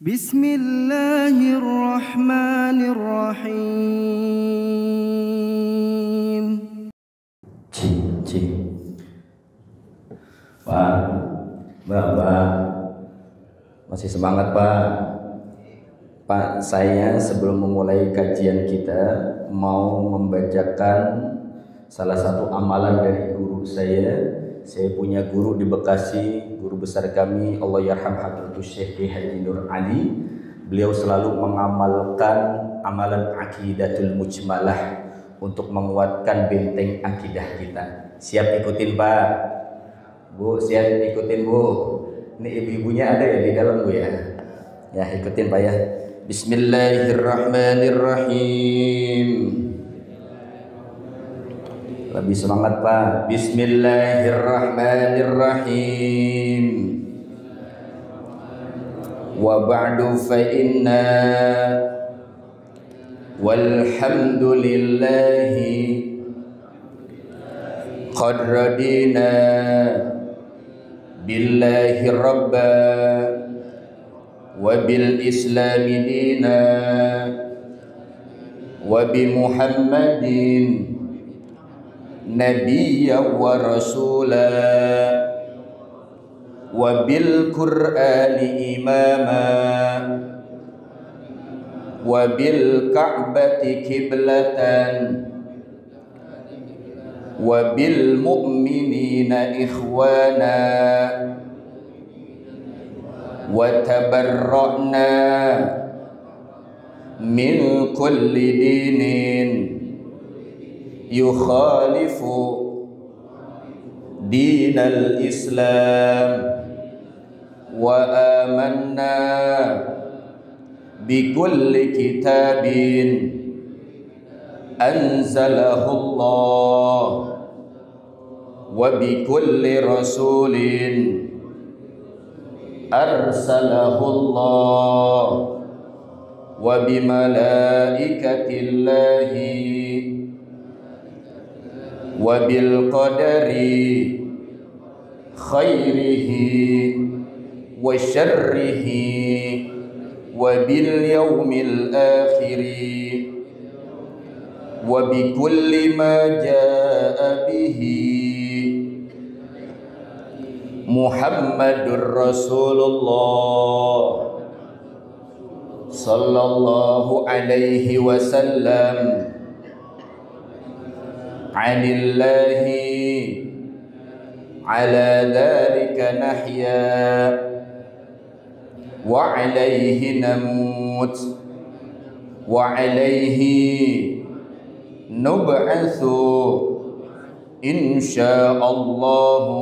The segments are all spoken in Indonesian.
Bismillahirrahmanirrahim. Pak, Mbak, masih semangat Pak? Pak, saya sebelum memulai kajian kita mau membacakan salah satu amalan dari guru saya. Saya punya guru di Bekasi, guru besar kami, Allah yarham hadratus Syekh Haji Nur Ali. Beliau selalu mengamalkan amalan akidatul mujmalah untuk menguatkan benteng akidah kita. Siap ikutin Pak? Bu, siap ikutin Bu? Ini ibu-ibunya ada ya di dalam Bu ya? Ya ikutin Pak ya. Bismillahirrahmanirrahim. Lebih semangat Pak. Bismillahirrahmanirrahim. Wa ba'du fa inna walhamdulillahi qad radina billahi rabba wa bil islami dina wa bi muhammadin nabiyya wa rasula wa bil qur'ani imama wa bil ka'bati kiblatan wa bil mu'minina ikhwana wa tabarra'na min kulli dinin yukhalifu dinal Islam wa amanna bi kulli kitabin anzalahu Allah wa bi kulli rasulin arsalahu Allah wa bi malaikatillahi wa bil qadari khairihi wa syarrihi wa bil yaumil akhiri wa bi kulli ma jaa bihi Muhammadur Rasulullah sallallahu alaihi wasallam anillahi ala dhalika nahya wa alaihi namut wa alaihi nub'atsu insyaallahu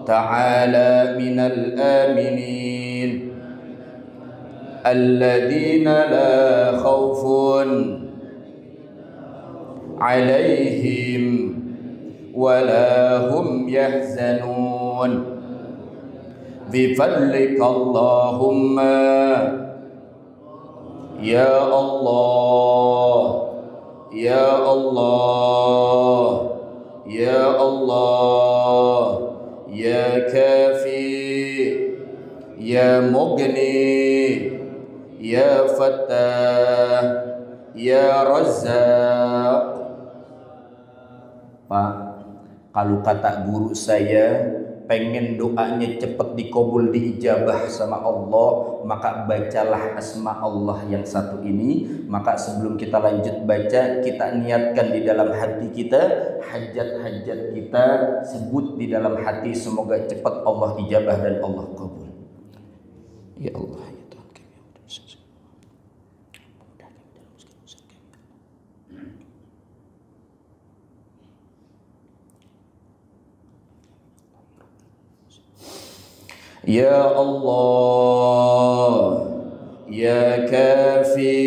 ta'ala minal aminin alladhina la khawfun alaihim wala hum yahzanun bifadlika Allahumma ya Allah ya Allah ya Allah ya kafi ya mughni ya fattah ya razzaq. Pak, kalau kata guru saya pengen doanya cepat dikabul diijabah sama Allah, maka bacalah asma Allah yang satu ini. Maka sebelum kita lanjut baca, kita niatkan di dalam hati kita, hajat-hajat kita sebut di dalam hati, semoga cepat Allah ijabah dan Allah kabul. Ya Allah, ya Tuhan kami. Ya Allah, ya kafi,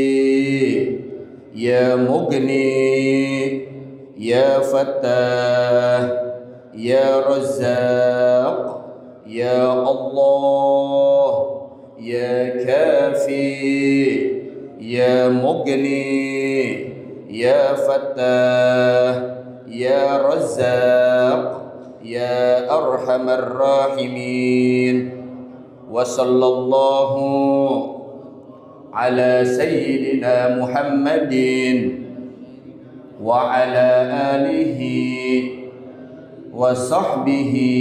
ya mughni, ya fattah, ya razzaq, ya Allah, ya kafi, ya mughni, ya fattah, ya razzaq, ya arhamar rahimin. wa sallallahu ala sayyidina Muhammadin wa ala alihi wa sahbihi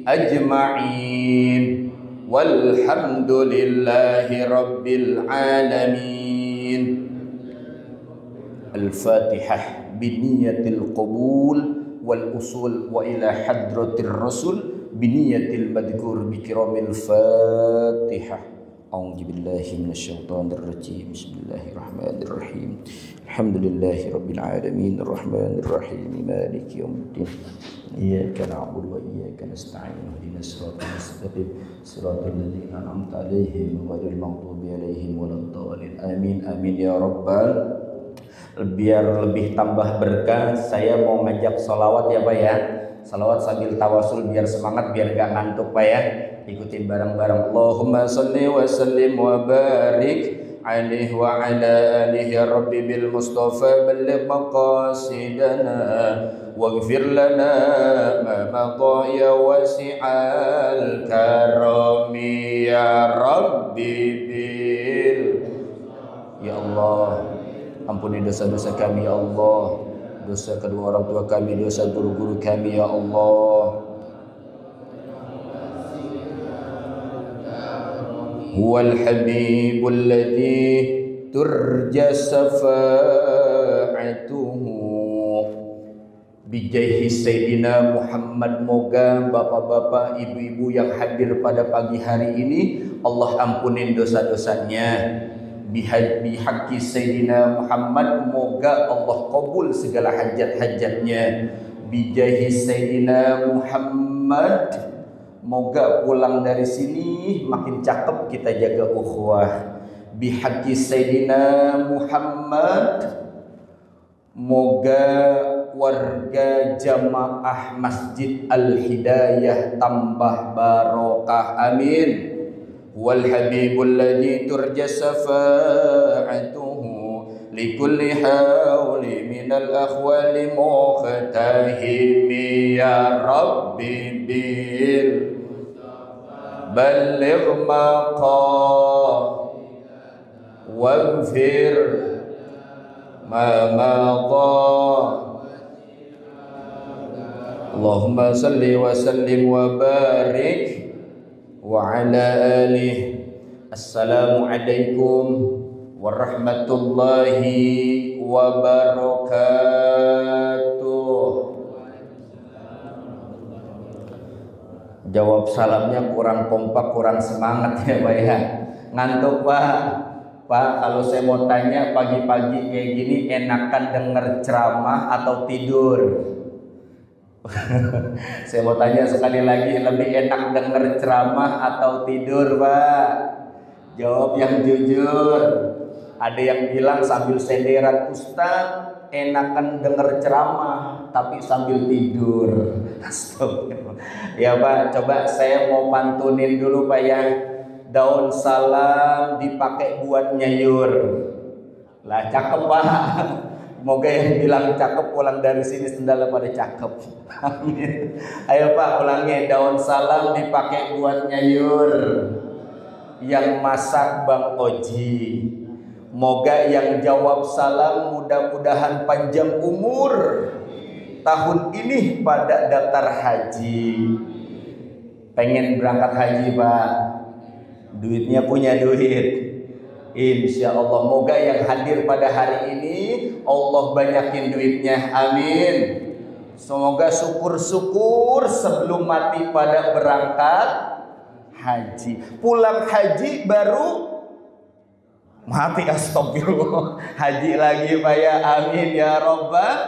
ajma'in walhamdulillahi rabbil alamin. Al-Fatihah biniyatil qabul wal usul wa ila hadratir rasul biniyatil madhkur bikiramil Fatihah. A'udzu billahi minasyaitonir rajim. Bismillahirrahmanirrahim. Alhamdulillahi rabbil alamin arrahmanir rahim maliki yaumiddin. Iyyaka na'budu wa iyyaka nasta'in ihdinas siratal mustaqim siratal ladzina an'amta 'alaihim ghairil maghdubi 'alaihim waladdallin. Amin amin ya rabbal. Biar lebih tambah berkah, saya mau ngajak sholawat ya Pak ya. Sholawat sambil tawasul biar semangat, biar gak ngantuk Pak ya. Ikutin bareng-bareng. Allahumma salli wa sallim wa barik alaihi wa ala alihi ya rabbi bil mustafa balligh maqasidana waghfir lana ma madha ya wasi'al karami ya rabbi bil. Ya Allah, ampuni dosa-dosa kami ya Allah, dosa kedua orang tua kami, dosa guru-guru kami ya Allah. Huwal habibul ladzi turja syafa'atuhu bijaihi sayyidina Muhammad. Moga bapak-bapak, ibu-ibu yang hadir pada pagi hari ini Allah ampunin dosa-dosanya. Bihaqqi sayyidina Muhammad, moga Allah kabul segala hajat-hajatnya. Bijaihi sayyidina Muhammad, moga pulang dari sini makin cakep, kita jaga ukhuwah. Bihaqqi sayyidina Muhammad, moga warga jamaah Masjid Al-Hidayah tambah barokah, amin. Wal habibul ladzi turja syafa'atuhu likulli hawli minal akhwali muhtahimi ya rabbi bil balligh maqam waghfir ma madha. Allahumma salli wa sallim wa barik wa ala alihi. Assalamualaikum warahmatullahi wabarakatuh. Jawab salamnya kurang kompak, kurang semangat ya Pak ya. Ngantuk Pak. Pak, kalau saya mau tanya, pagi-pagi kayak gini enakan denger ceramah atau tidur? Saya mau tanya sekali lagi, lebih enak denger ceramah atau tidur Pak? Jawab yang jujur. Ada yang bilang sambil senderan, Ustaz enakan denger ceramah tapi sambil tidur. Astagfirullah. Ya Pak, coba saya mau pantunin dulu Pak ya. Daun salam dipakai buat nyayur. Lah cakep Pak. Moga yang bilang cakep pulang dari sini sendalnya pada cakep. Amin. Ayo Pak ulangnya, daun salam dipakai buat nyayur. Yang masak Bang Oji. Moga yang jawab salam mudah-mudahan panjang umur. Tahun ini pada daftar haji. Pengen berangkat haji Pak. Duitnya punya duit. Insya Allah, moga yang hadir pada hari ini Allah banyakin duitnya, amin. Semoga syukur-syukur sebelum mati pada berangkat haji. Pulang haji baru mati, astagfirullah. Haji lagi Pak ya, amin ya Rabbal.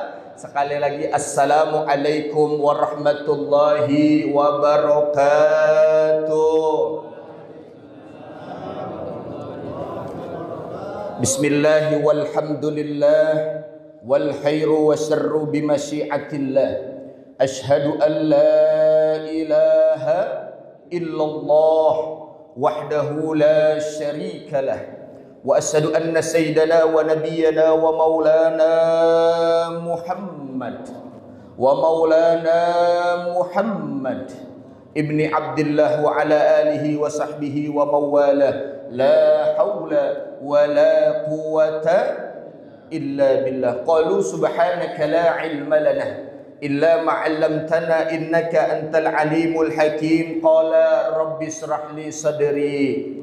Sekali lagi, assalamualaikum warahmatullahi wabarakatuh. Bismillah walhamdulillah wal khairu wasyarru bimasyiatillah. Ashhadu an la ilaha illallah wahdahu la syarika lah. Wa ashhadu anna sayyidana wa nabiyyana wa maulana Muhammad ibni Abdullah wa ala alihi wa sahbihi wa mawalah. La haula wa la quwata illa billah. Qalu subhanaka la ilma lana illa ma 'allamtana innaka antal alimul hakim. Qala rabbi israh li sadri.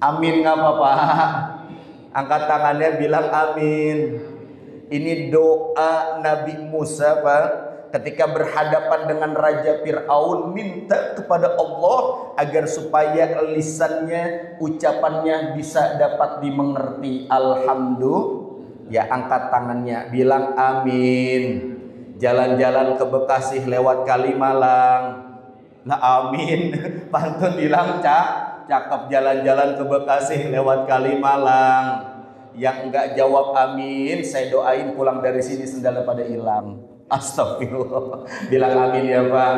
Amin ngapa Pak? Angkat tangannya bilang amin. Ini doa Nabi Musa Pak, ketika berhadapan dengan Raja Fir'aun, minta kepada Allah agar supaya lisannya, ucapannya bisa dapat dimengerti. Alhamdulillah. Ya, angkat tangannya bilang amin. Jalan-jalan ke Bekasi lewat Kalimalang. Nah amin. Pantun bilang cakep, jalan-jalan ke Bekasi lewat Kalimalang. Yang enggak jawab amin, saya doain pulang dari sini sendalnya pada hilang. Astagfirullah. Bilang amin ya Pak.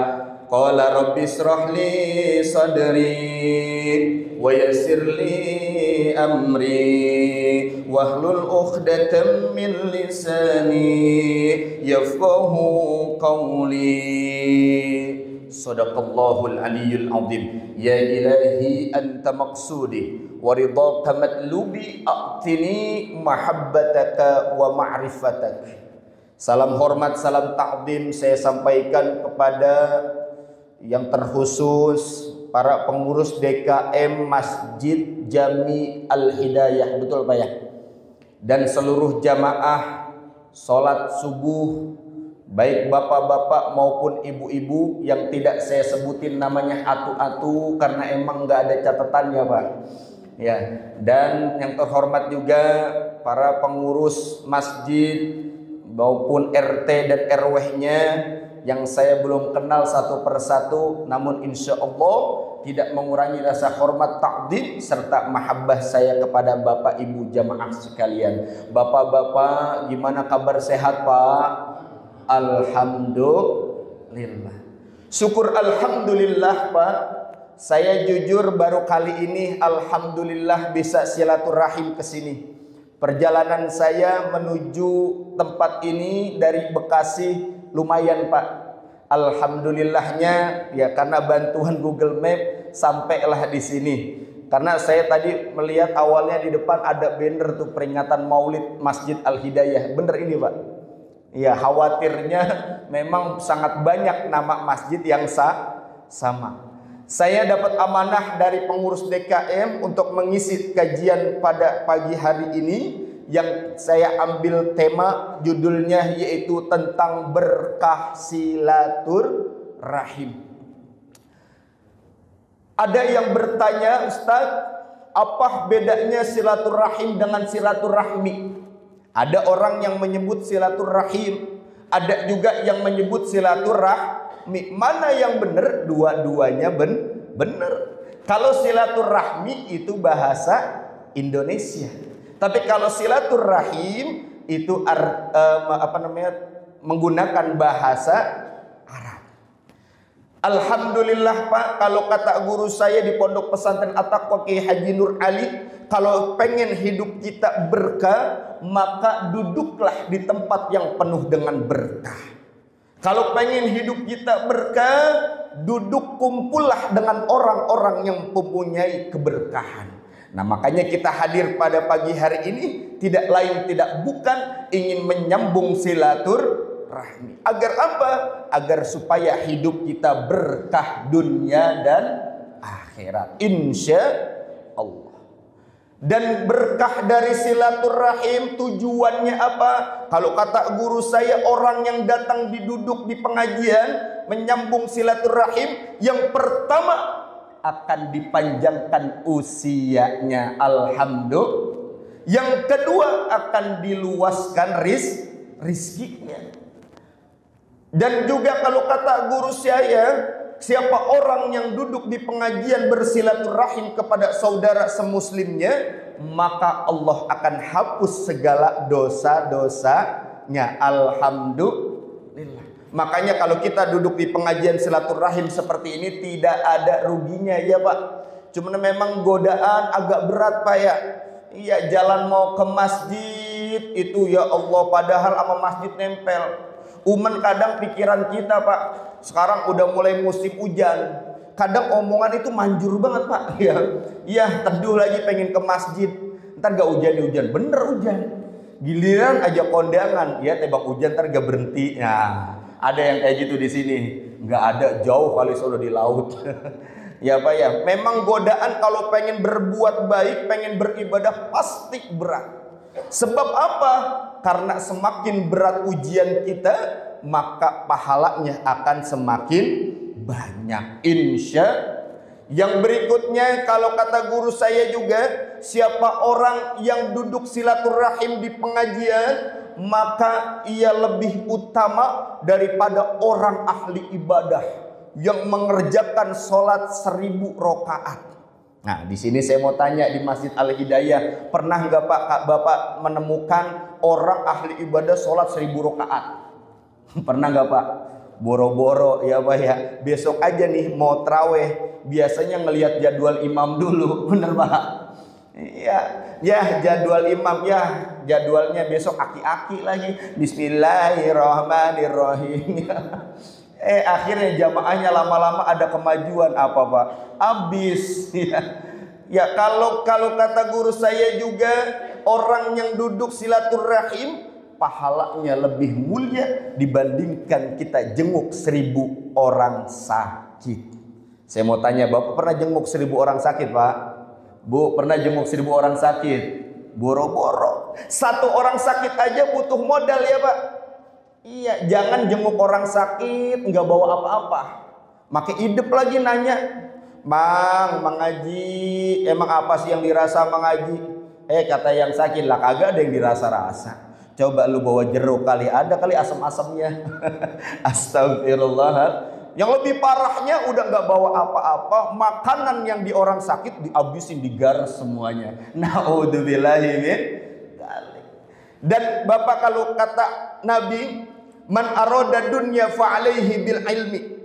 Qala rabbi israh li sadri wa yassir li amri wahlul 'uqdatam min lisani yafqahu qawli. Sadaqallahul aliyyul azim. Ya ilahi anta maqsudi wa ridhaka matlubi a'tini mahabbataka wa ma'rifatak. Salam hormat, salam takdim saya sampaikan kepada yang terkhusus para pengurus DKM Masjid Jami Al-Hidayah, betul Pak ya? Dan seluruh jamaah sholat subuh, baik bapak-bapak maupun ibu-ibu yang tidak saya sebutin namanya atu-atu karena emang nggak ada catatannya Pak. Ya, dan yang terhormat juga para pengurus masjid maupun RT dan RW-nya yang saya belum kenal satu persatu, namun insya Allah tidak mengurangi rasa hormat, takdim serta mahabbah saya kepada bapak ibu jamaah sekalian. Bapak-bapak, gimana kabar, sehat Pak? Alhamdulillah. Syukur alhamdulillah Pak. Saya jujur baru kali ini alhamdulillah bisa silaturahim ke sini. Perjalanan saya menuju tempat ini dari Bekasi lumayan Pak. Alhamdulillahnya ya karena bantuan Google Map sampailah di sini. Karena saya tadi melihat awalnya di depan ada banner tuh peringatan Maulid Masjid Al-Hidayah. Bener ini Pak? Ya, khawatirnya memang sangat banyak nama masjid yang sama. Saya dapat amanah dari pengurus DKM untuk mengisi kajian pada pagi hari ini yang saya ambil tema judulnya yaitu tentang berkah silaturahim. Ada yang bertanya, Ustaz, apa bedanya silaturahim dengan silaturahmi? Ada orang yang menyebut silaturahim, ada juga yang menyebut silaturahmi. Mana yang benar? Dua-duanya benar. Kalau silaturahmi itu bahasa Indonesia, tapi kalau silaturahim itu menggunakan bahasa Arab. Alhamdulillah Pak, kalau kata guru saya di Pondok Pesantren At-Taqwa Kiai Haji Nur Ali, kalau pengen hidup kita berkah, maka duduklah di tempat yang penuh dengan berkah. Kalau pengen hidup kita berkah, duduk kumpullah dengan orang-orang yang mempunyai keberkahan. Nah makanya kita hadir pada pagi hari ini tidak lain tidak bukan ingin menyambung silaturahmi. Agar apa? Agar supaya hidup kita berkah dunia dan akhirat. Insya Allah. Dan berkah dari silaturahim tujuannya apa? Kalau kata guru saya, orang yang datang diduduk di pengajian menyambung silaturahim, yang pertama akan dipanjangkan usianya, alhamdulillah. Yang kedua akan diluaskan rizkinya. Dan juga kalau kata guru saya, siapa orang yang duduk di pengajian bersilaturahim kepada saudara semuslimnya, maka Allah akan hapus segala dosa-dosanya. Alhamdulillah. Makanya kalau kita duduk di pengajian silaturahim seperti ini tidak ada ruginya ya Pak. Cuma memang godaan agak berat Pak ya. Iya, jalan mau ke masjid itu ya Allah, padahal sama masjid nempel. Kadang pikiran kita Pak, Sekarang udah mulai musim hujan. Kadang omongan itu manjur banget Pak. Ya teduh lagi pengen ke masjid. Ntar gak hujan, bener hujan. Giliran aja kondangan, ya tembak hujan ntar gak berhenti. Nah, ada yang kayak gitu di sini. Nggak ada, jauh kali Solo di laut. Ya Pak ya, memang godaan kalau pengen berbuat baik, pengen beribadah pasti berat. Sebab apa? Karena semakin berat ujian kita, maka pahalanya akan semakin banyak, insya. Yang berikutnya, kalau kata guru saya juga, siapa orang yang duduk silaturahim di pengajian, maka ia lebih utama daripada orang ahli ibadah yang mengerjakan sholat 1000 rakaat. Nah, di sini saya mau tanya di Masjid Al Hidayah, pernah nggak Bapak menemukan orang ahli ibadah sholat 1000 rakaat? Pernah nggak Pak? Boro-boro ya Pak ya. Besok aja nih mau traweh, biasanya ngelihat jadwal imam dulu, bener Pak? Ya jadwal imam, ya jadwalnya besok aki-aki lagi. Bismillahirrahmanirrahim. Akhirnya jamaahnya lama-lama ada kemajuan apa Pak? Habis. Ya kalau kata guru saya juga, orang yang duduk silaturahim pahalanya lebih mulia dibandingkan kita jenguk 1000 orang sakit. Saya mau tanya, Bapak pernah jenguk 1000 orang sakit Pak? Bu, pernah jenguk 1000 orang sakit? Boro-boro. 1 orang sakit aja butuh modal ya Pak. Iya, jangan jenguk orang sakit nggak bawa apa-apa. Makin hidup lagi nanya, Mang Haji, emang apa sih yang dirasa Mang Haji? Kata yang sakit lah, kagak ada yang dirasa-rasa. Coba lu bawa jeruk kali, ada kali asam-asamnya. Astagfirullah. Yang lebih parahnya udah nggak bawa apa-apa, makanan yang di orang sakit dihabisin, digaras semuanya. Naudzubillahi min dzalik. Dan Bapak kalau kata Nabi, man arada dunya fa alaihi bil ilmi.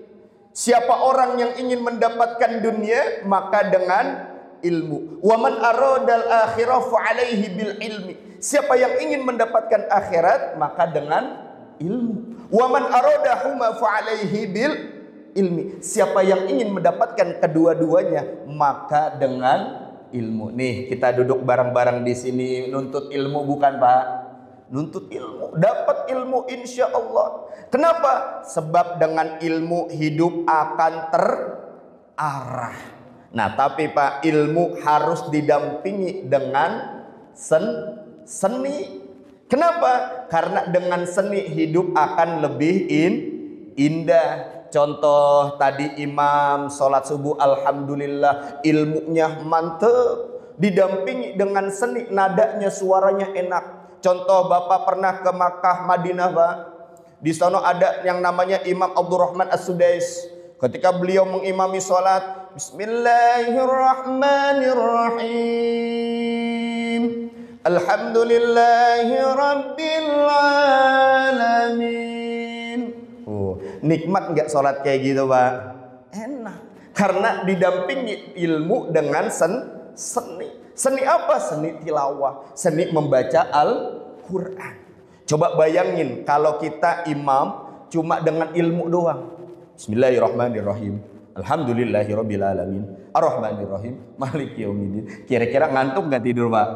Siapa orang yang ingin mendapatkan dunia, maka dengan ilmu. Wa man aradal akhirah fa alaihi bil ilmi. Siapa yang ingin mendapatkan akhirat, maka dengan ilmu. Wa man aradahuma fa alaihi bil ilmi. Siapa yang ingin mendapatkan kedua-duanya, maka dengan ilmu. Nih, kita duduk bareng-bareng di sini nuntut ilmu bukan, Pak? Nuntut ilmu, dapat ilmu insya Allah. Kenapa? Sebab dengan ilmu hidup akan terarah. Nah, tapi Pak, ilmu harus didampingi dengan seni. Kenapa? Karena dengan seni hidup akan lebih indah. Contoh tadi imam sholat subuh, alhamdulillah ilmunya mantep, didampingi dengan seni, nadanya suaranya enak. Contoh Bapak pernah ke Makkah, Madinah Pak, di sana ada yang namanya Imam Abdurrahman As-Sudais. Ketika beliau mengimami sholat, Bismillahirrahmanirrahim, Alhamdulillahi Rabbil Alamin. Nikmat nggak sholat kayak gitu Pak? Enak. Karena didampingi ilmu dengan seni. Seni apa? Seni tilawah, seni membaca Al-Quran. Coba bayangin kalau kita imam cuma dengan ilmu doang. Bismillahirrahmanirrahim, Alhamdulillahirabbil alamin, Arrahmanirrahim, Maliki yaumiddin. Kira-kira ngantuk nggak tidur Pak?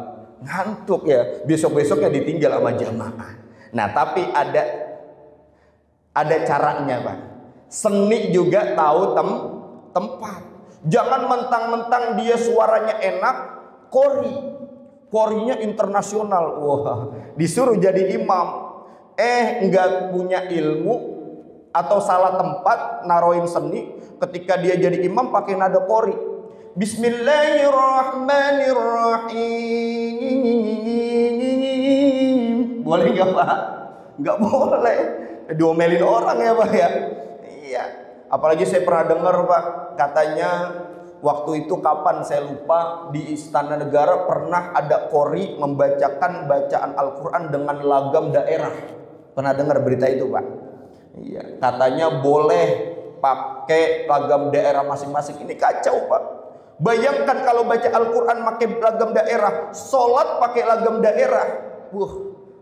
Ngantuk ya. Besok-besoknya ditinggal sama jamaah. Nah, tapi ada caranya Pak. Seni juga tahu tempat. Jangan mentang-mentang dia suaranya enak, korinya internasional. Wah, disuruh jadi imam. Enggak punya ilmu atau salah tempat naroin seni, ketika dia jadi imam pakai nada kori. Bismillahirrahmanirrahim. Boleh nggak Pak? Nggak boleh. Diomelin orang ya Pak ya. Iya. Apalagi saya pernah dengar Pak, katanya waktu itu kapan saya lupa, di Istana Negara pernah ada kori membacakan bacaan Al-Quran dengan lagam daerah. Pernah dengar berita itu Pak? Iya. Katanya boleh pakai lagam daerah masing-masing. Ini kacau Pak. Bayangkan kalau baca Al-Quran pakai lagam daerah, sholat pakai lagam daerah.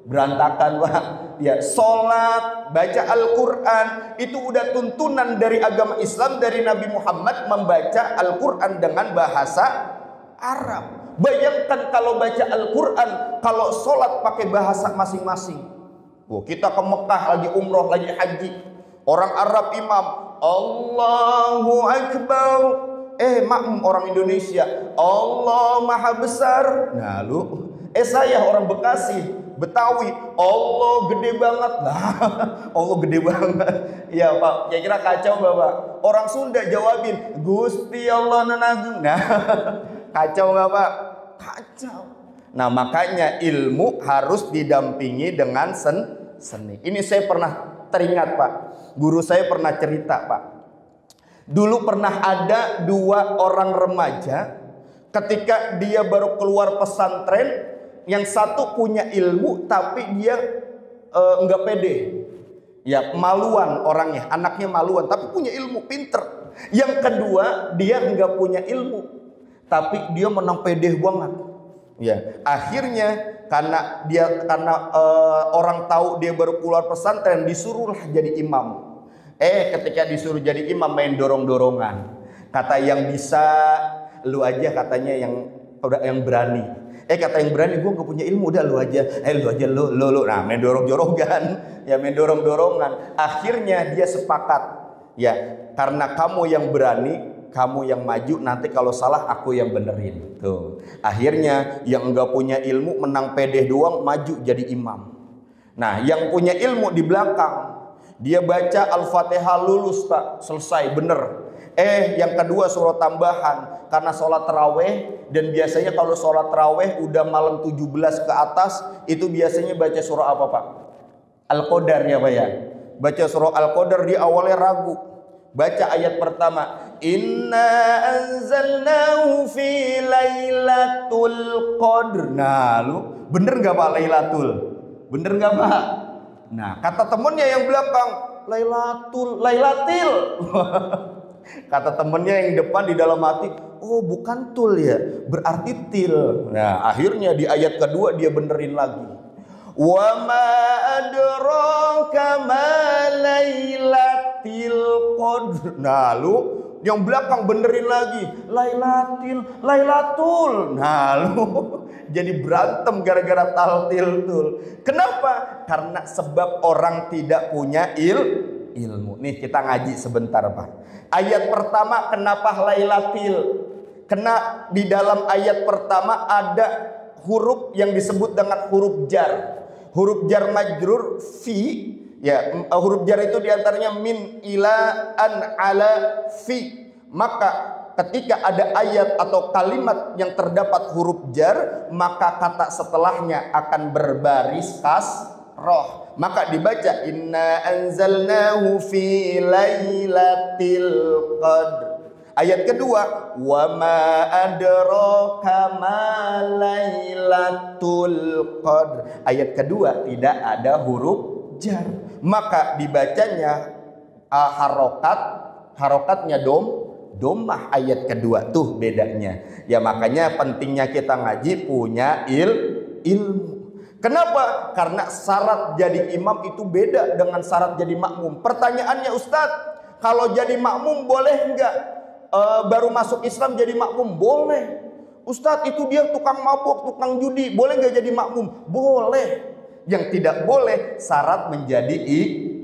berantakan Pak. Ya, sholat, baca Al-Quran itu udah tuntunan dari agama Islam, dari Nabi Muhammad membaca Al-Quran dengan bahasa Arab. Bayangkan kalau baca Al-Quran, kalau sholat pakai bahasa masing-masing. Oh, kita ke Mekah lagi umroh, lagi haji, orang Arab imam Allahu Akbar, makmum orang Indonesia Allah Maha Besar. Nah lu, saya orang Bekasi, Betawi, Allah gede banget. Nah, Allah gede banget. Ya Pak, kira-kira kacau Bapak. Orang Sunda jawabin, Gusti Allah Nanagung. Nah, kacau nggak Pak? Kacau. Nah, makanya ilmu harus didampingi dengan seni. Ini saya pernah teringat Pak. Guru saya pernah cerita Pak. Dulu pernah ada 2 orang remaja, ketika dia baru keluar pesantren, yang satu punya ilmu tapi dia enggak pede. Ya, maluan orangnya, anaknya maluan tapi punya ilmu, pinter. Yang kedua, dia enggak punya ilmu tapi dia menang pede banget. Ya, akhirnya karena orang tahu dia baru keluar pesantren, disuruhlah jadi imam. Ketika disuruh jadi imam, main dorong-dorongan. Kata yang bisa, lu aja katanya yang berani. Kata yang berani, gue gak punya ilmu, udah lu aja. Lu. Nah, main dorong-dorongan. Ya, main dorong-dorongan. Akhirnya dia sepakat. Ya, karena kamu yang berani, kamu yang maju, nanti kalau salah aku yang benerin. Tuh. Akhirnya yang enggak punya ilmu menang pede doang, maju jadi imam. Nah, yang punya ilmu di belakang, dia baca Al-Fatihah lulus Pak, selesai bener. Yang kedua surah tambahan karena sholat taraweh, dan biasanya kalau sholat taraweh udah malam 17 ke atas itu biasanya baca surah apa Pak? Al-Qadar ya Pak ya. Baca surah Al-Qadar, di awalnya ragu. Baca ayat pertama, Inna anzalnahu fi lailatul qadr. Nah lu bener gak Pak Lailatul? Bener gak Pak? Nah kata temennya yang belakang, Lailatil. Kata temennya yang depan di dalam hati, oh bukan tul ya, berarti til. Nah akhirnya di ayat kedua dia benerin lagi. Wa ma adraka ma lailatil qadr. Nah lu yang belakang benerin lagi, Lailatul. Nah lu jadi berantem gara-gara taltil tul. Kenapa? Karena sebab orang tidak punya ilmu. Nih kita ngaji sebentar Pak. Ayat pertama kenapa Lailatil? Karena di dalam ayat pertama ada huruf yang disebut dengan huruf jar. Huruf jar majrur fi. Ya, huruf jar itu diantaranya min, ila, an, ala, fi. Maka ketika ada ayat atau kalimat yang terdapat huruf jar, maka kata setelahnya akan berbaris kasroh. Maka dibaca inna anzalnahu fi lailatil qadr. Ayat kedua, wa ma adraka ma lailatul qadr. Ayat kedua tidak ada huruf jar. Maka dibacanya harokatnya domah ayat kedua, tuh bedanya. Ya makanya pentingnya kita ngaji punya ilmu. Kenapa? Karena syarat jadi imam itu beda dengan syarat jadi makmum. Pertanyaannya Ustadz, kalau jadi makmum boleh enggak? Baru masuk Islam jadi makmum? Boleh. Ustadz itu dia tukang mabuk, tukang judi, boleh enggak jadi makmum? Boleh. Yang tidak boleh syarat menjadi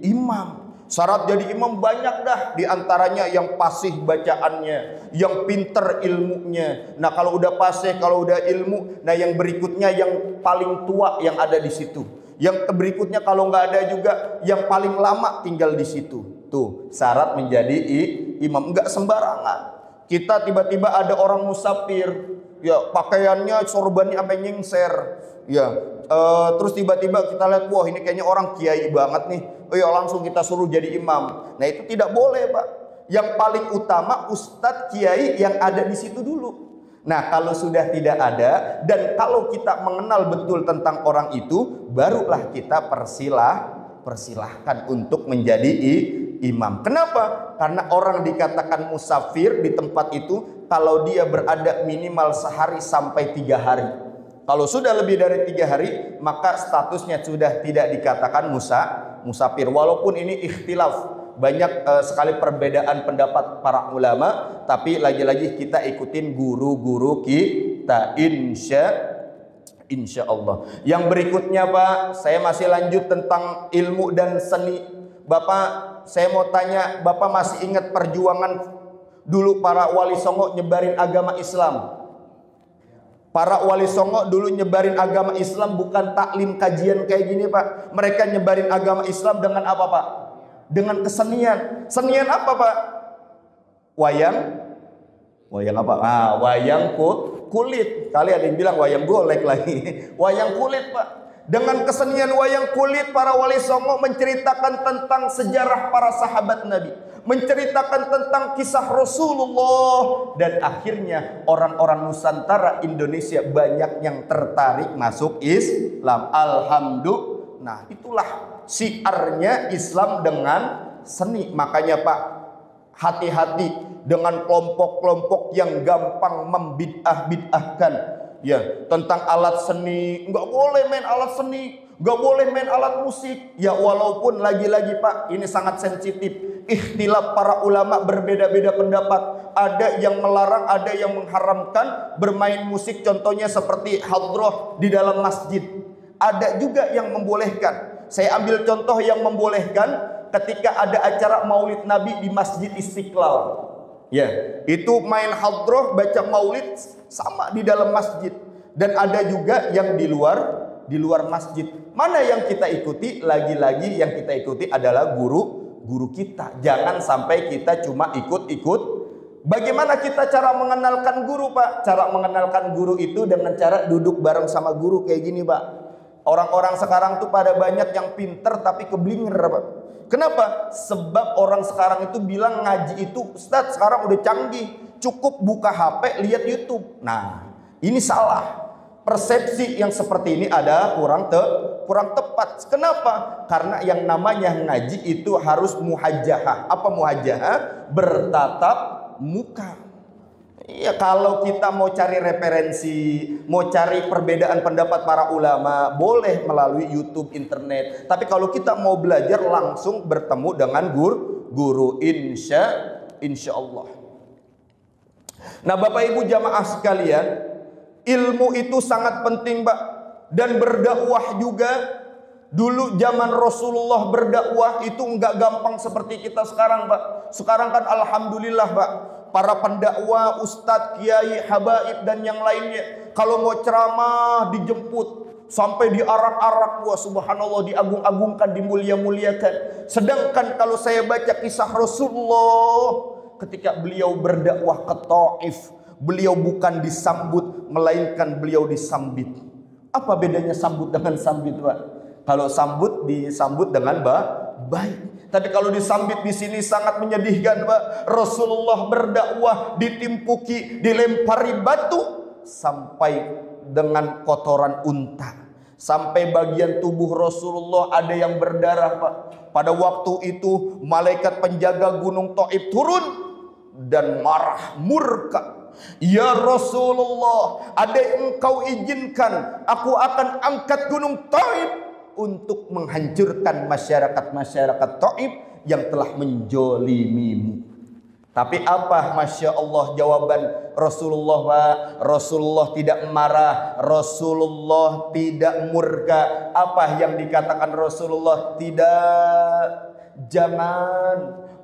imam. Syarat jadi imam banyak dah, diantaranya yang fasih bacaannya, yang pinter ilmunya. Nah kalau udah fasih, kalau udah ilmu, nah yang berikutnya yang paling tua yang ada di situ. Yang berikutnya kalau nggak ada juga yang paling lama tinggal di situ. Tuh syarat menjadi imam, nggak sembarangan. Kita tiba-tiba ada orang musafir, ya pakaiannya sorbannya sampai nyingser, ya. Terus tiba-tiba kita lihat, wah ini kayaknya orang kiai banget nih. Oh ya langsung kita suruh jadi imam. Nah itu tidak boleh Pak. Yang paling utama ustadz kiai yang ada di situ dulu. Nah kalau sudah tidak ada dan kalau kita mengenal betul tentang orang itu, barulah kita persilahkan untuk menjadi imam. Kenapa? Karena orang dikatakan musafir di tempat itu kalau dia berada minimal sehari sampai 3 hari. Kalau sudah lebih dari 3 hari, maka statusnya sudah tidak dikatakan musafir. Walaupun ini ikhtilaf, banyak sekali perbedaan pendapat para ulama, tapi lagi-lagi kita ikutin guru-guru kita, insya Allah. Yang berikutnya Pak, saya masih lanjut tentang ilmu dan seni. Bapak, saya mau tanya, Bapak masih ingat perjuangan dulu para wali songo nyebarin agama Islam? Para wali songo dulu nyebarin agama Islam bukan taklim kajian kayak gini Pak. Mereka nyebarin agama Islam dengan apa Pak? Dengan kesenian. Senian apa Pak? Wayang apa? Wayang kulit. Kali ada yang bilang wayang golek lagi. Wayang kulit Pak. Dengan kesenian wayang kulit, para wali songo menceritakan tentang sejarah para sahabat Nabi, menceritakan tentang kisah Rasulullah, dan akhirnya orang-orang Nusantara Indonesia banyak yang tertarik masuk Islam. Alhamdulillah. Nah, itulah syiarnya Islam dengan seni. Makanya Pak, hati-hati dengan kelompok-kelompok yang gampang membid'ah-bid'ahkan. Ya, tentang alat seni, nggak boleh main alat seni, nggak boleh main alat musik. Ya, walaupun lagi-lagi Pak, ini sangat sensitif. Ikhtilaf para ulama berbeda-beda pendapat. Ada yang melarang, ada yang mengharamkan bermain musik. Contohnya seperti hadroh di dalam masjid. Ada juga yang membolehkan. Saya ambil contoh yang membolehkan ketika ada acara Maulid Nabi di Masjid Istiqlal. Ya, itu main hadroh, baca maulid sama di dalam masjid. Dan ada juga yang di luar masjid. Mana yang kita ikuti? Lagi-lagi yang kita ikuti adalah guru kita. Jangan sampai kita cuma ikut-ikut. Bagaimana kita cara mengenalkan guru Pak? Cara mengenalkan guru itu dengan cara duduk bareng sama guru kayak gini Pak. Orang-orang sekarang tuh pada banyak yang pinter tapi keblinger Pak. Kenapa? Sebab orang sekarang itu bilang ngaji itu, Ustadz sekarang udah canggih, cukup buka HP, lihat YouTube. Nah, ini salah. Persepsi yang seperti ini ada kurang tepat. Kenapa? Karena yang namanya ngaji itu harus muhajahah. Apa muhajahah? Bertatap muka. Iya, kalau kita mau cari referensi, mau cari perbedaan pendapat para ulama, boleh melalui YouTube, internet. Tapi kalau kita mau belajar langsung bertemu dengan guru insya Allah. Nah, Bapak Ibu jamaah sekalian, ilmu itu sangat penting Pak. Dan berdakwah juga. Dulu zaman Rasulullah berdakwah itu enggak gampang seperti kita sekarang Pak. Sekarang kan alhamdulillah Pak, para pendakwah, ustadz, kiai, habaib dan yang lainnya, kalau mau ceramah dijemput sampai diarak-arak, wah subhanallah, diagung-agungkan, dimulia-muliakan. Sedangkan kalau saya baca kisah Rasulullah ketika beliau berdakwah ke Taif, beliau bukan disambut melainkan beliau disambit. Apa bedanya sambut dengan sambit Pak? Kalau sambut disambut dengan baik. Tapi kalau disambit di sini sangat menyedihkan Pak. Rasulullah berdakwah ditimpuki, dilempari batu sampai dengan kotoran unta. Sampai bagian tubuh Rasulullah ada yang berdarah Pak. Pada waktu itu malaikat penjaga gunung Taif turun dan marah, murka. Ya Rasulullah, ada yang engkau izinkan aku akan angkat gunung Taif untuk menghancurkan masyarakat Taif yang telah menjolimimu. Tapi apa, Masya Allah, jawaban Rasulullah Pak? Rasulullah tidak marah, Rasulullah tidak murka. Apa yang dikatakan Rasulullah? Tidak, jangan,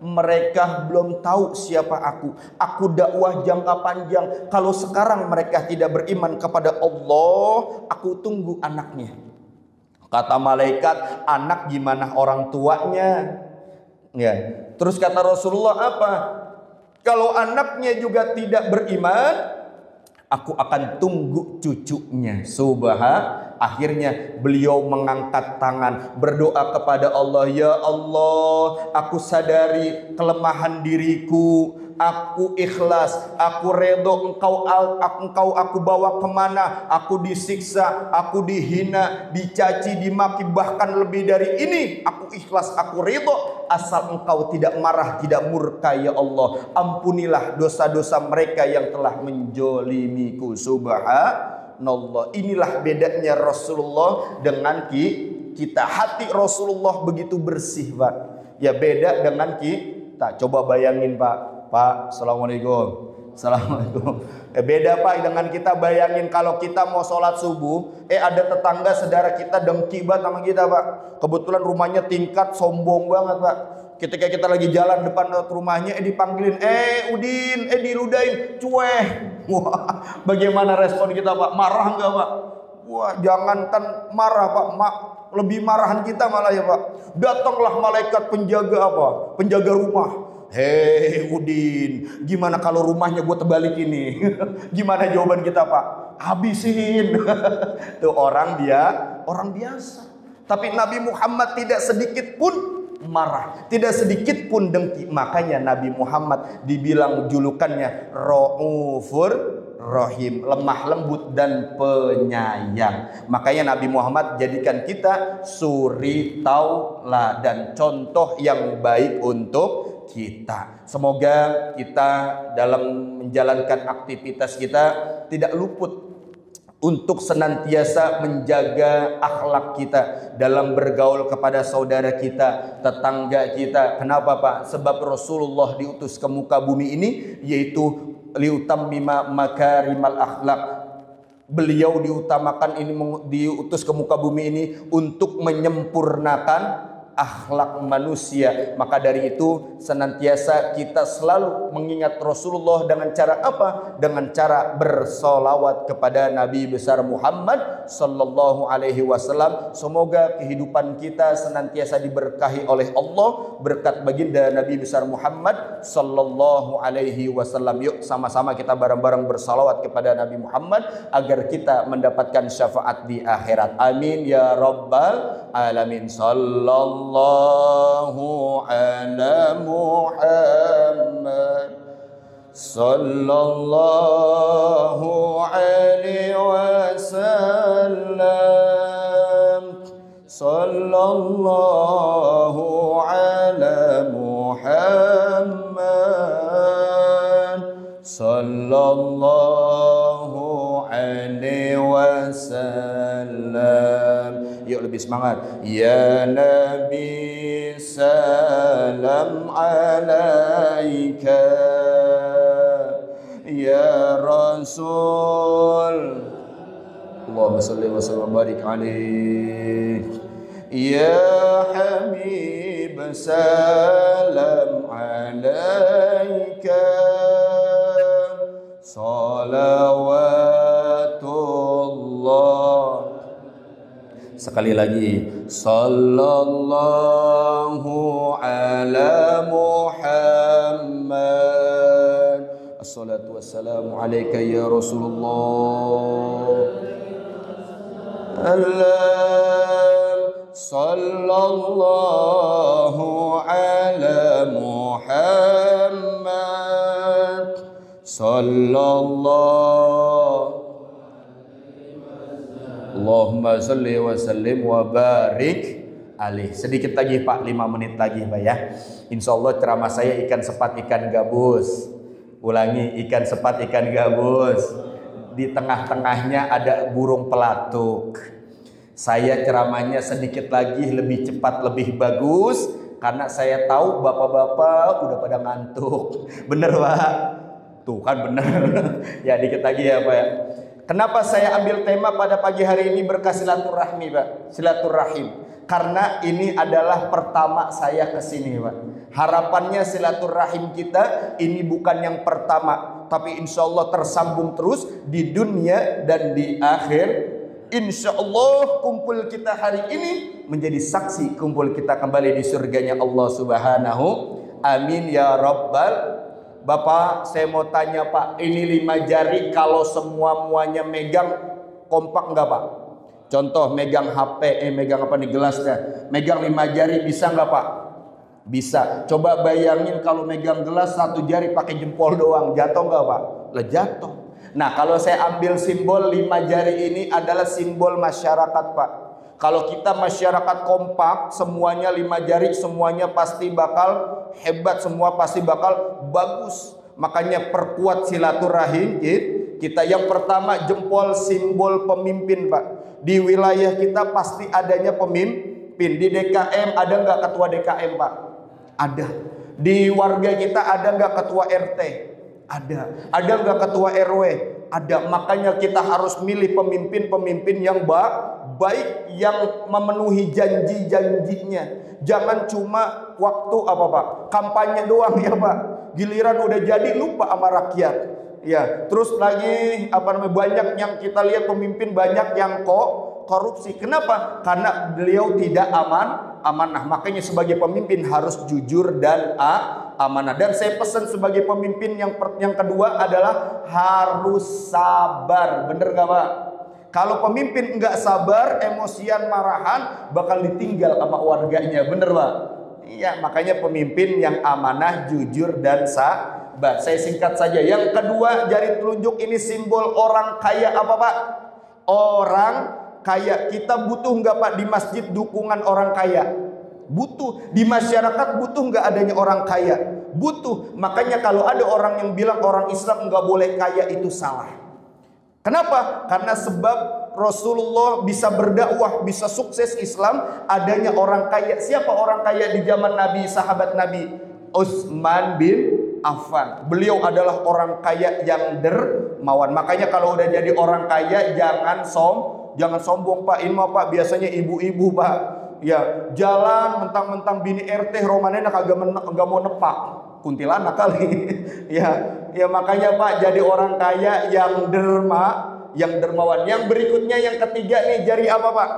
mereka belum tahu siapa aku. Aku dakwah jangka panjang. Kalau sekarang mereka tidak beriman kepada Allah, aku tunggu anaknya. Kata malaikat, anak gimana orang tuanya? Ya. Terus kata Rasulullah apa? Kalau anaknya juga tidak beriman, aku akan tunggu cucunya. Akhirnya beliau mengangkat tangan, berdoa kepada Allah, ya Allah, aku sadari kelemahan diriku. Aku ikhlas, aku redho engkau aku bawa kemana, aku disiksa, aku dihina, dicaci, dimaki, bahkan lebih dari ini. Aku ikhlas, aku redho, asal engkau tidak marah, tidak murka ya Allah. Ampunilah dosa-dosa mereka yang telah menjolimiku. Subhanallah. subhanallah. Inilah bedanya Rasulullah dengan kita. Hati Rasulullah begitu bersih, Pak. Ya beda dengan kita. Coba bayangin, Pak, assalamualaikum. Assalamualaikum. Beda, Pak, dengan kita. Bayangin kalau kita mau sholat subuh, ada tetangga saudara kita dengki banget sama kita, Pak. Kebetulan rumahnya tingkat, sombong banget, Pak. Ketika kita lagi jalan depan rumahnya, dipanggilin, Udin, diludahin, cueh. Wah, bagaimana respon kita, Pak? Marah nggak, Pak? Wah, jangankan marah, Pak. Lebih marahan kita malah ya, Pak. Datanglah malaikat penjaga apa? Penjaga rumah. Hei Udin, gimana kalau rumahnya gue tebalik ini? Gimana jawaban kita, Pak? Habisin. Tuh orang biasa. Tapi Nabi Muhammad tidak sedikit pun marah, tidak sedikit pun dengki. Makanya Nabi Muhammad dibilang julukannya Raufur Rahim, lemah lembut dan penyayang. Makanya Nabi Muhammad jadikan kita suri tauladan, contoh yang baik untuk kita. Semoga kita dalam menjalankan aktivitas kita tidak luput untuk senantiasa menjaga akhlak kita dalam bergaul kepada saudara kita, tetangga kita. Kenapa, Pak? Sebab Rasulullah diutus ke muka bumi ini yaitu liutammima makarimal akhlak. Beliau diutus ke muka bumi ini untuk menyempurnakan akhlak manusia. Maka dari itu senantiasa kita selalu mengingat Rasulullah dengan cara apa? Dengan cara bersolawat kepada Nabi besar Muhammad sallallahu alaihi wasallam. Semoga kehidupan kita senantiasa diberkahi oleh Allah berkat baginda Nabi besar Muhammad sallallahu alaihi wasallam. Yuk sama-sama kita bareng-bareng bersolawat kepada Nabi Muhammad agar kita mendapatkan syafaat di akhirat. Amin ya rabbal alamin. Sallallahu ala Muhammad sallallahu alaihi wasallam. Sallallahu ala Muhammad sallallahu alaihi wasallam. Yuk lebih semangat. Ya Nabi salam alaika, ya Rasul Allahumma salli wa sallim wa barik alaih, ya Habib salam alaika, salawatullah. Sekali lagi, sallallahu ala Muhammad. Assalatu wassalamu alaika ya Rasulullah. Sallallahu ala Muhammad. Sallallahu Allahumma salli wa sallim wa barik alaih. Sedikit lagi, Pak, 5 menit lagi, Pak, ya. Insya Allah ceramah saya ikan sepat ikan gabus. Ulangi, ikan sepat ikan gabus. Di tengah-tengahnya ada burung pelatuk. Saya ceramahnya sedikit lagi lebih cepat, lebih bagus, karena saya tahu bapak-bapak udah pada ngantuk. Bener, Pak? Tuh kan bener. Ya dikit lagi ya, Pak, ya. Kenapa saya ambil tema pada pagi hari ini berkah silaturahmi, Pak? Silaturahim. Karena ini adalah pertama saya kesini, Pak. Harapannya silaturahim kita ini bukan yang pertama, tapi insya Allah tersambung terus di dunia dan di akhir. Insya Allah kumpul kita hari ini menjadi saksi kumpul kita kembali di surganya Allah Subhanahu. Amin ya Rabbal. Bapak, saya mau tanya, Pak, ini 5 jari kalau muanya megang kompak enggak, Pak? Contoh megang HP, megang apa nih, gelasnya, megang 5 jari bisa enggak, Pak? Bisa. Coba bayangin kalau megang gelas 1 jari pakai jempol doang, jatuh enggak, Pak? Lah jatuh. Nah, kalau saya ambil simbol 5 jari ini adalah simbol masyarakat, Pak. Kalau kita masyarakat kompak, semuanya 5 jari, semuanya pasti bakal hebat, semua pasti bakal bagus. Makanya perkuat silaturahim kita. Yang pertama, jempol simbol pemimpin, Pak. Di wilayah kita pasti adanya pemimpin. Di DKM ada nggak ketua DKM, Pak? Ada. Di warga kita ada nggak ketua RT? Ada. Ada nggak ketua RW? Ada. Makanya kita harus milih pemimpin-pemimpin yang baik, yang memenuhi janji-janjinya. Jangan cuma waktu apa, Pak? Kampanye doang ya, Pak. Giliran udah jadi lupa sama rakyat. Ya, terus lagi banyak yang kita lihat pemimpin banyak yang korupsi. Kenapa? Karena beliau tidak amanah. Makanya sebagai pemimpin harus jujur dan amanah. Dan saya pesan sebagai pemimpin yang kedua adalah harus sabar. Bener gak, Pak? Kalau pemimpin nggak sabar, emosian, marahan, bakal ditinggal sama warganya. Bener, Pak? Iya, makanya pemimpin yang amanah, jujur dan sabar. Saya singkat saja. Yang kedua, jari telunjuk ini simbol orang kaya apa, Pak? Orang kaya. Kita butuh nggak, Pak, di masjid dukungan orang kaya? Butuh. Di masyarakat butuh nggak adanya orang kaya? Butuh. Makanya kalau ada orang yang bilang orang Islam nggak boleh kaya, itu salah. Kenapa? Karena sebab Rasulullah bisa berdakwah, bisa sukses Islam adanya orang kaya. Siapa orang kaya di zaman Nabi, sahabat Nabi? Utsman bin Affan. Beliau adalah orang kaya yang dermawan. Makanya kalau udah jadi orang kaya jangan sombong, Pak. Ini mah, Pak, biasanya ibu-ibu, Pak. Ya, jalan mentang-mentang bini RT romanena kagak mau nepak. Kuntilanak kali. ya makanya, Pak, jadi orang kaya yang dermawan. Yang berikutnya, yang ketiga nih, jari apa, Pak?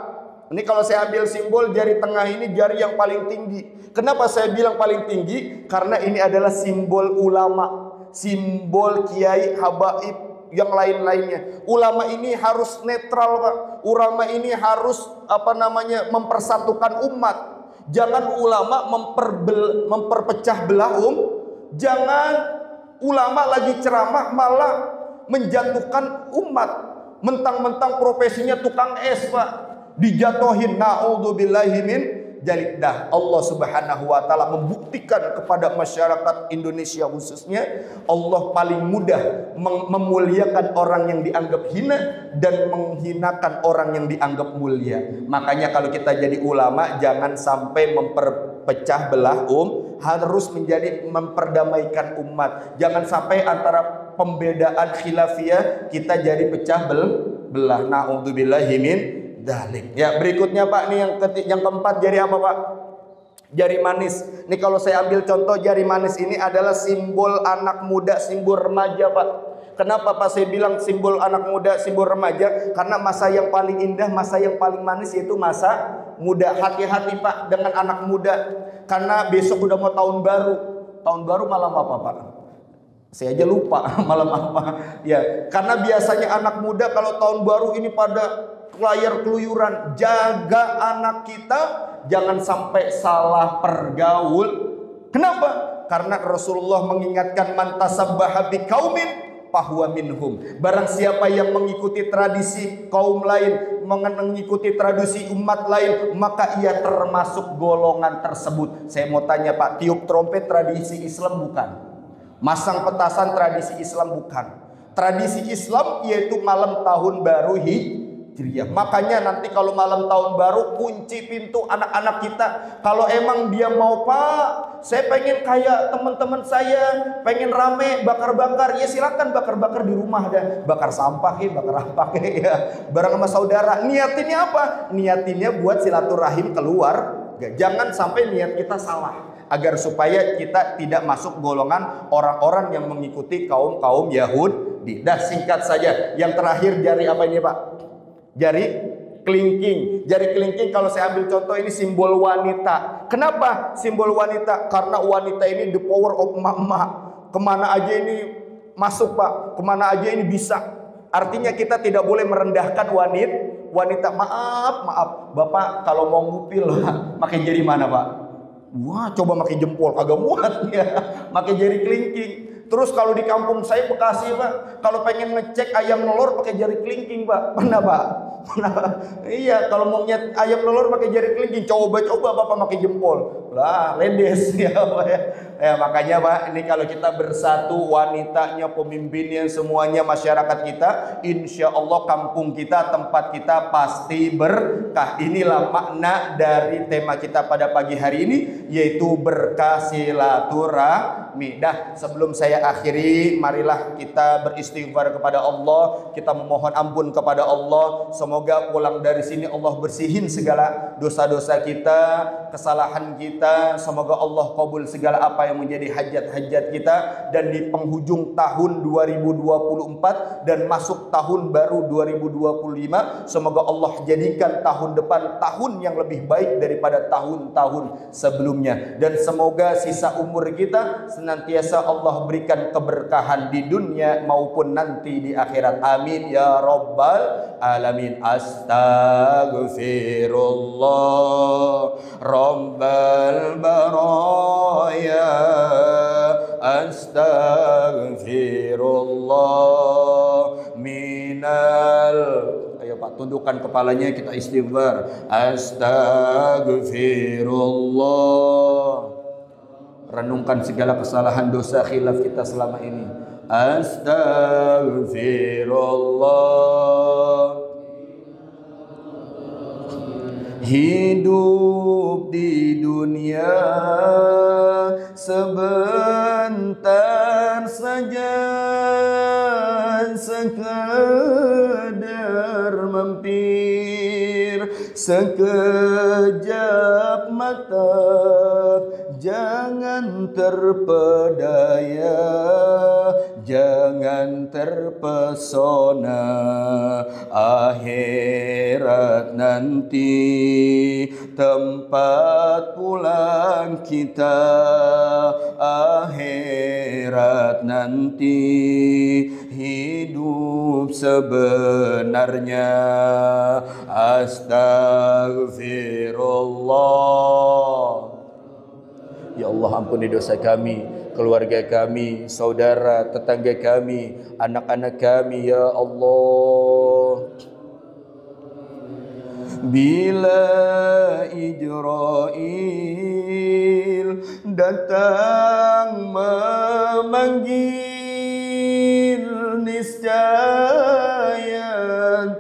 Ini kalau saya ambil simbol jari tengah ini jari yang paling tinggi. Kenapa saya bilang paling tinggi? Karena ini adalah simbol ulama, simbol kiai, habaib, yang lain-lainnya. Ulama ini harus netral, Pak. Ulama ini harus mempersatukan umat. Jangan ulama memperpecah belah Jangan ulama lagi ceramah malah menjatuhkan umat. Mentang-mentang profesinya tukang es, Pak, dijatuhin. Na'udzubillahi min dzalik. Allah Subhanahu wa taala membuktikan kepada masyarakat Indonesia khususnya, Allah paling mudah memuliakan orang yang dianggap hina dan menghinakan orang yang dianggap mulia. Makanya kalau kita jadi ulama jangan sampai memperpecah belah harus menjadi memperdamaikan umat. Jangan sampai antara pembedaan khilafiyah kita jadi pecah belah. Na'udzubillahi min dzalik. Ya, berikutnya, Pak, nih yang keempat, jari apa, Pak? Jari manis. Nih kalau saya ambil contoh, jari manis ini adalah simbol anak muda, simbol remaja, Pak. Kenapa, Pak, saya bilang simbol anak muda, simbol remaja? Karena masa yang paling indah, masa yang paling manis yaitu masa muda. Hati-hati, Pak, dengan anak muda. Karena besok udah mau tahun baru. Tahun baru malam apa, Pak? Saya aja lupa malam apa. Ya, karena biasanya anak muda kalau tahun baru ini pada layar keluyuran. Jaga anak kita jangan sampai salah pergaul. Kenapa? Karena Rasulullah mengingatkan, man tasabbaha biqaumin fahuwa minhum. Barang siapa yang mengikuti tradisi kaum lain, mengikuti tradisi umat lain, maka ia termasuk golongan tersebut. Saya mau tanya, Pak, tiup trompet tradisi Islam bukan? Masang petasan tradisi Islam bukan? Tradisi Islam yaitu malam tahun baru Hijriah. Makanya nanti kalau malam tahun baru kunci pintu anak-anak kita. Kalau emang dia mau, Pak, saya pengen kayak teman-teman saya, pengen rame bakar-bakar, ya silakan bakar-bakar di rumah dah. Bakar sampah bakar apa ya, bareng sama saudara. Niatinnya apa? Niatinnya buat silaturahim keluar. Jangan sampai niat kita salah. Agar supaya kita tidak masuk golongan orang-orang yang mengikuti kaum Yahudi. Dah, singkat saja. Yang terakhir, jari apa ini, Pak? Jari kelingking. Jari kelingking kalau saya ambil contoh ini simbol wanita. Kenapa simbol wanita? Karena wanita ini the power of emak-emak. Kemana aja ini masuk, Pak. Kemana aja ini bisa. Artinya kita tidak boleh merendahkan wanita. Maaf, Bapak kalau mau ngupil pakai jari mana, Pak? Wah, coba pakai jempol, kagak muat ya. Pakai jari kelingking. Terus kalau di kampung saya Bekasi, Pak, kalau pengen ngecek ayam nelor pakai jari kelingking, Pak. Pernah, Pak? Pernah. Iya, kalau mau ngeliat ayam nelor pakai jari kelingking, coba Bapak pakai jempol. lah ledes ya Pak ya. Ya makanya Pak, ini kalau kita bersatu, wanitanya, pemimpinnya, semuanya, masyarakat kita, insya Allah kampung kita, tempat kita pasti berkah. Inilah makna dari tema kita pada pagi hari ini, yaitu berkah silaturahmi. Dah, sebelum saya akhiri, marilah kita beristighfar kepada Allah, kita memohon ampun kepada Allah. Semoga pulang dari sini Allah bersihin segala dosa-dosa kita, kesalahan kita. Semoga Allah kabul segala apa yang menjadi hajat-hajat kita, dan di penghujung tahun 2024 dan masuk tahun baru 2025, semoga Allah jadikan tahun depan tahun yang lebih baik daripada tahun-tahun sebelumnya, dan semoga sisa umur kita senantiasa Allah berikan keberkahan di dunia maupun nanti di akhirat. Amin ya rabbal alamin. Astaghfirullah rabbal baraya, astaghfirullah minal. Ayo Pak, tundukkan kepalanya, kita istighfar. Astaghfirullah. Renungkan segala kesalahan, dosa, khilaf kita selama ini. Astaghfirullah. Hidup di dunia sebentar saja, sekadar mampir sekejap mata, jangan terpedaya, jangan terpesona. Akhirat nanti tempat pulang kita, akhirat nanti hidup sebenarnya. Astaghfirullah. Ya Allah, ampuni dosa kami, keluarga kami, saudara, tetangga kami, anak-anak kami, ya Allah. Bila Ijrail datang memanggil, niscaya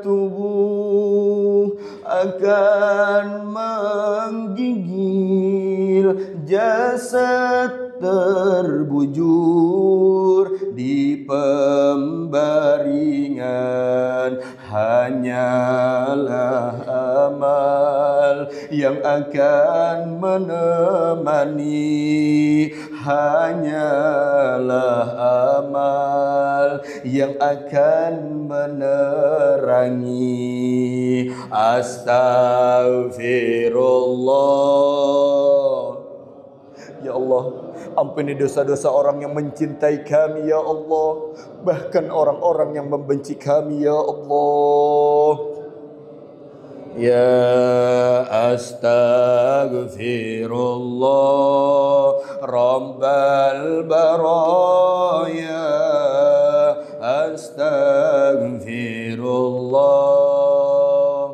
tubuh akan menggigil, jasad terbujur di pembaringan. Hanyalah amal yang akan menemani, hanyalah amal yang akan menerangi. Astaghfirullah. Ya Allah, ampuni dosa-dosa orang yang mencintai kami, ya Allah, bahkan orang-orang yang membenci kami, ya Allah. Ya astaghfirullah rabbal baraya, astaghfirullah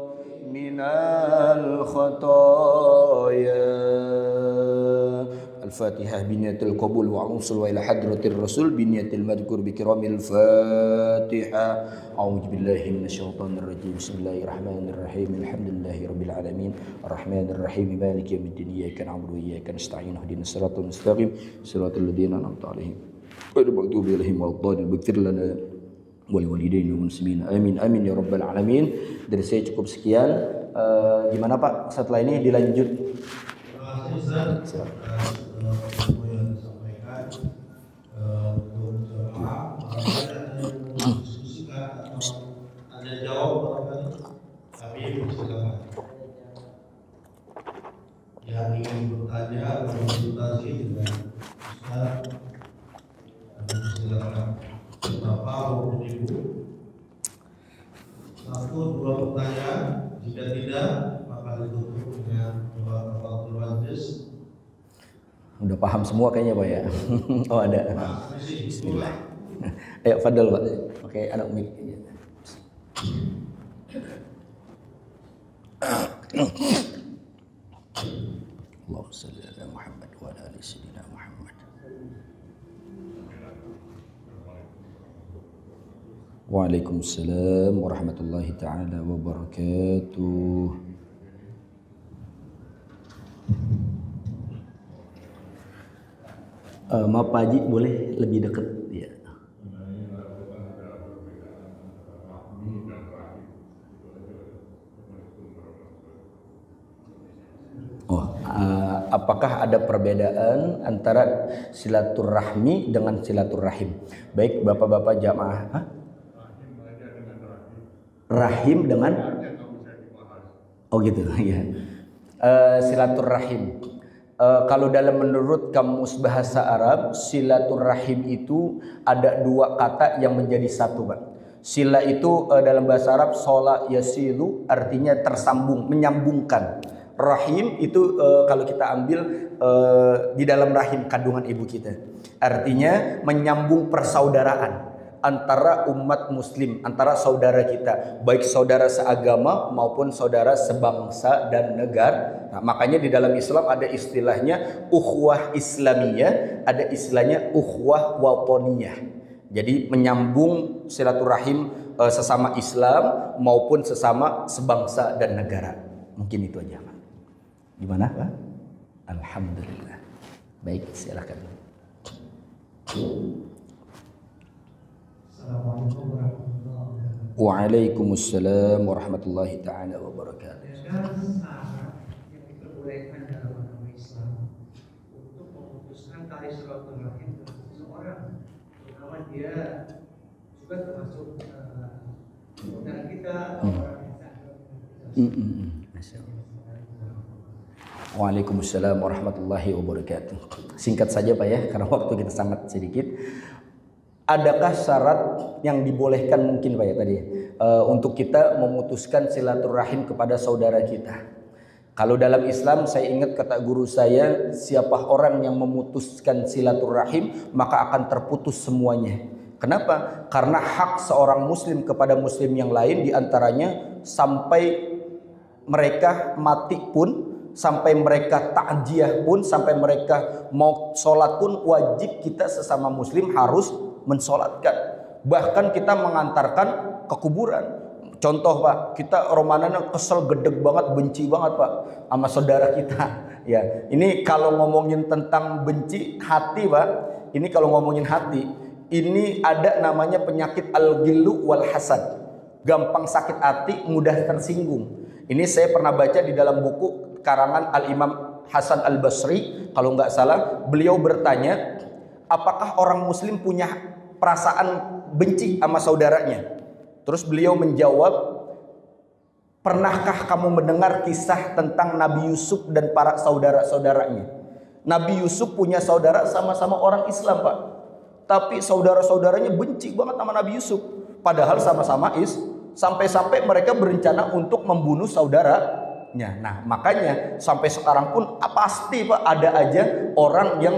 minal khataya. Al-Fatihah biniyatil qabul wa usul wa ila hadratir rasul biniyatil madhkur bi kiramil Fatihah. A'udzu billahi minasyaitonir rajim. Bismillahirrahmanirrahim. Alhamdulillahi rabbil alamin. Arrahmanir rahim. Maliki yaumiddin. Iyyaka na'budu wa iyyaka nasta'in. Ihdinas siratal mustaqim. Siratal ladzina an'amta 'alaihim ghairil maghdubi 'alaihim waladdallin. Ighfir lana wa liwalidayna wal muslimin. Amin amin ya rabbal alamin. Dari saya cukup sekian. Gimana Pak? Setelah ini dilanjut. Silakan. Yang disampaikan untuk jemaah, diskusikan atau ada jawab kami silakan. Yang ingin bertanya atau konsultasi dengan Ustaz, silakan. Bapak maupun Ibu, 1-2 pertanyaan. Jika tidak, maka ditutup dengan doa kafaratul majlis. Udah paham semua kayaknya Pak ya. Oh ada. Bismillah. Ayo fadal Pak. Oke, anak mic. Allahumma shalli ala Muhammad. Waalaikumsalam warahmatullahi taala wabarakatuh. Maaf Pak Haji, boleh lebih dekat ya. Apakah ada perbedaan antara silaturahmi dengan silaturahim? Baik Bapak-bapak jamaah. Rahim dengan? Oh gitu ya. Silaturahim. Kalau dalam menurut kamus bahasa Arab, silaturahim itu ada dua kata yang menjadi satu, Pak. Sila itu dalam bahasa Arab sola yasilu, artinya tersambung, menyambungkan. Rahim itu kalau kita ambil di dalam rahim kandungan ibu kita, artinya menyambung persaudaraan antara umat muslim, antara saudara kita, baik saudara seagama maupun saudara sebangsa dan negara. Nah, makanya di dalam Islam ada istilahnya ukhuwah islamiyah, ada istilahnya ukhuwah watoniyah. Jadi menyambung silaturahim sesama Islam maupun sesama sebangsa dan negara. Mungkin itu aja, Pak. Gimana, Pak? Alhamdulillah. Baik, silakan. Assalamualaikum warahmatullahi wabarakatuh. Waalaikumsalam warahmatullahi taala wabarakatuh. Adakah syarat yang diperbolehkan dalam agama Islam untuk memutuskan tali silaturahim dengan seseorang, terutama dia juga termasuk saudara kita atau orang yang sangat. Waalaikumsalam warahmatullahi wabarakatuh. Singkat saja Pak ya, karena waktu kita sangat sedikit. Adakah syarat yang dibolehkan mungkin Pak ya tadi untuk kita memutuskan silaturahim kepada saudara kita? Kalau dalam Islam saya ingat kata guru saya, siapa orang yang memutuskan silaturahim maka akan terputus semuanya. Kenapa? Karena hak seorang muslim kepada muslim yang lain diantaranya sampai mereka mati pun, sampai mereka takziah pun, sampai mereka mau sholat pun, wajib kita sesama muslim harus mensolatkan. Bahkan kita mengantarkan ke kuburan. Contoh Pak, kita romanana kesel, gedeg banget, benci banget Pak sama saudara kita. Ya, ini kalau ngomongin tentang benci hati Pak, ini kalau ngomongin hati, ini ada namanya penyakit al-ghillu wal hasad. Gampang sakit hati, mudah tersinggung. Ini saya pernah baca di dalam buku karangan Al-Imam Hasan Al-Basri, kalau nggak salah, beliau bertanya, apakah orang muslim punya perasaan benci sama saudaranya? Terus beliau menjawab, pernahkah kamu mendengar kisah tentang Nabi Yusuf dan para saudara-saudaranya? Nabi Yusuf punya saudara sama-sama orang Islam Pak, tapi saudara-saudaranya benci banget sama Nabi Yusuf, padahal sama-sama sampai-sampai mereka berencana untuk membunuh saudaranya. Nah makanya sampai sekarang pun pasti Pak ada aja orang yang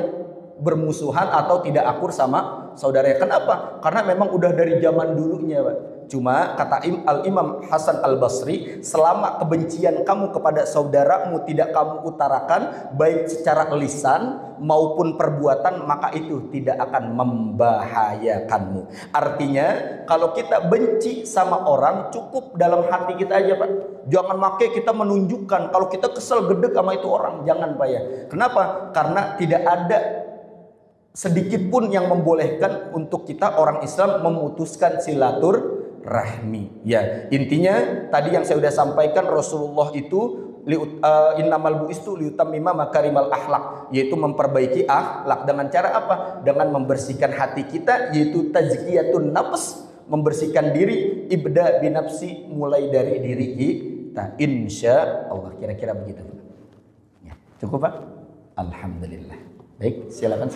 bermusuhan atau tidak akur sama saudaranya. Kenapa? Karena memang udah dari zaman dulunya Pak. Cuma kata Al-Imam Hasan Al-Basri, selama kebencian kamu kepada saudaramu tidak kamu utarakan baik secara lisan maupun perbuatan, maka itu tidak akan membahayakanmu. Artinya kalau kita benci sama orang, cukup dalam hati kita aja Pak. Jangan pakai kita menunjukkan kalau kita kesel gedeg sama itu orang. Jangan Pak ya. Kenapa? Karena tidak ada sedikit pun yang membolehkan untuk kita orang Islam memutuskan silaturahmi. Ya, intinya tadi yang saya sudah sampaikan, Rasulullah itu innamal bu'istu liutammima makarimal akhlak, yaitu memperbaiki akhlak. Dengan cara apa? Dengan membersihkan hati kita, yaitu tazkiyatun nafs, membersihkan diri, ibda binafsi, mulai dari diri kita. Insya Allah, kira-kira begitu. Ya, cukup Pak? Alhamdulillah. Baik, silakan.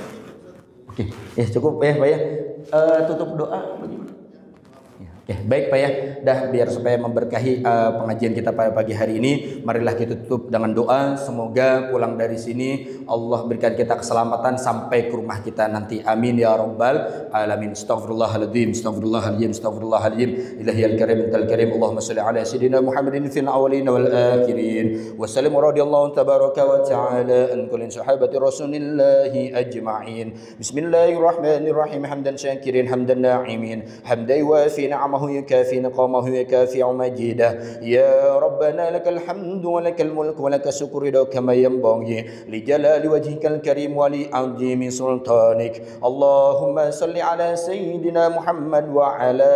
Oke, ya cukup ya Pak ya. Tutup doa bagaimana? Ya, baik Pak ya, dah biar supaya memberkahi pengajian kita pada pagi hari ini, marilah kita tutup dengan doa. Semoga pulang dari sini Allah berikan kita keselamatan sampai ke rumah kita nanti. Amin ya rabbal alamin. Astaghfirullahaladzim, astaghfirullahaladzim, astaghfirullahaladzim. Ilahiyal karim, antal karim. Allahumma salli ala sayyidina Muhammadin fil awwalin wal akhirin. Wa sallim radhiyallahu tabaraka wa ta'ala an kulli sahabati rasulillahi ajma'in. Bismillahirrahmanirrahim. Hamdan syakirin, hamdan na'imin, hamdan yuafi ni'am نعمه يكافي نقامه يكافي مجيده يا ربنا لك الحمد ولك الملك ولك الشكر كما ينبغي لجلال وجهك الكريم ولعظيم سلطانك اللهم صل على سيدنا محمد وعلى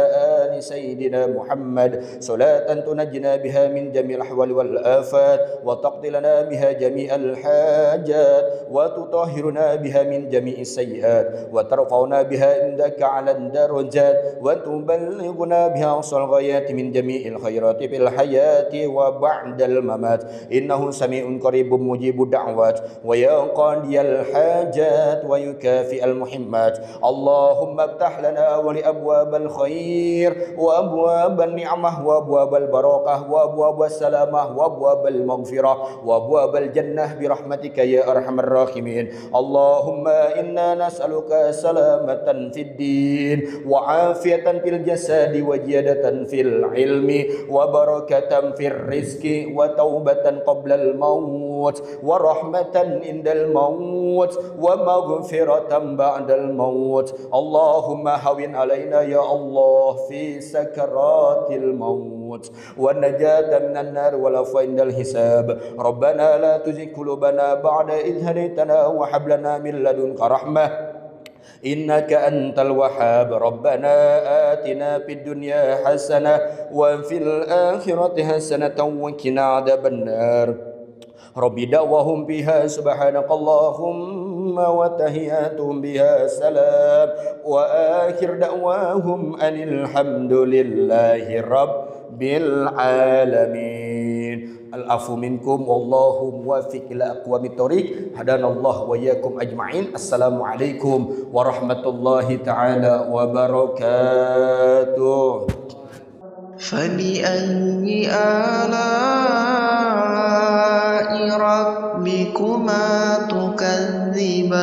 آل سيدنا محمد صلاة تنجنا بها من جميع الأحوال والآفات وتقضي لنا بها جميع الحاجات وتطهرنا بها من جميع السيئات وترفعنا بها عندك على الدرجات وتبلغنا بها أقصى الغايات من جميع الخيرات في الحياة وبعد الممات إنه سميع قريب مجيب الدعوات ويا قاضي الحاجات ويكافئ المحمات اللهم افتح لنا ولأبواب الخير وأبواب النعمة وأبواب البركة وأبواب السلامة وأبواب المغفرة وأبواب الجنة برحمتك يا أرحم الراحمين اللهم إنا نسألك سلامة في الدين وعافية في الجسد وزيادة في العلم وبركة في الرزق وتوبة قبل الموت ورحمة عند الموت ومغفرة بعد الموت اللهم هون علينا يا الله في سكرات الموت والنجاة من النار والعفو عند الحساب ربنا لا تزغ قلوبنا بعد إذ هديتنا وهب لنا من لدنك رحمة إنك أنت الوهاب ربنا آتنا في الدنيا حسنة وفي الآخرة حسنة وقنا عذاب النار رب دعواهم بها سبحانك اللهم وتحياتهم بها سلام وآخر دعواهم أن الحمد لله رب العالمين العفو منكم والله موافق إلى أقوام الطريق هدانا الله وإياكم أجمعين السلام عليكم ورحمة الله تعالى وبركاته فبأي آلاء ربكما تكذبان